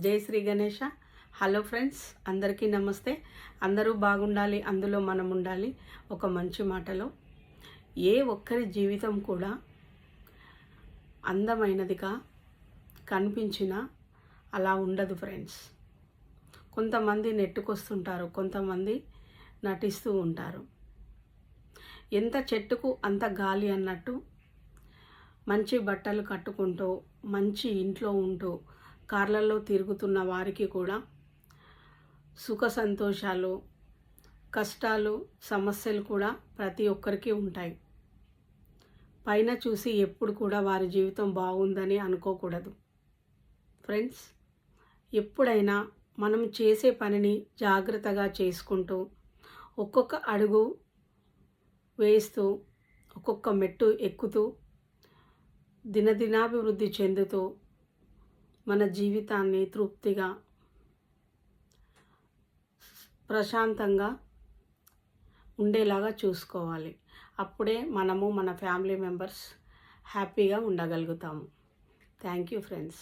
జై Shri Ganesha. Hello friends, అందరికీ నమస్తే. అందరూ బాగుండాలి, అందులో మనం ఉండాలి. ఒక మంచి మాటలో ఏ ఒక్కరి జీవితం కూడా అందమైనదిగా కనిపించినా అలా ఉండదు ఫ్రెండ్స్. కొంతమంది నెట్టుకొస్తుంటారు, కొంతమంది నటిస్తూ ఉంటారు. ఎంత చెట్టుకు అంత గాలి అన్నట్టు మంచి బట్టలు కట్టుకుంటూ మంచి ఇంట్లో ఉంటూ కార్లలో తిరుగుతున్న వారికి కూడా సుఖ సంతోషాలు, కష్టాలు, సమస్యలు కూడా ప్రతి ఒక్కరికి ఉంటాయి. పైన చూసి ఎప్పుడు కూడా వారి జీవితం బాగుందని అనుకోకూడదు ఫ్రెండ్స్. ఎప్పుడైనా మనం చేసే పనిని జాగ్రత్తగా చేసుకుంటూ ఒక్కొక్క అడుగు వేస్తూ ఒక్కొక్క మెట్టు ఎక్కుతూ దినదినాభివృద్ధి చెందుతూ మన జీవితాన్ని తృప్తిగా ప్రశాంతంగా ఉండేలాగా చూసుకోవాలి. అప్పుడే మనము మన ఫ్యామిలీ మెంబర్స్ హ్యాపీగా ఉండగలుగుతాము. Thank you friends.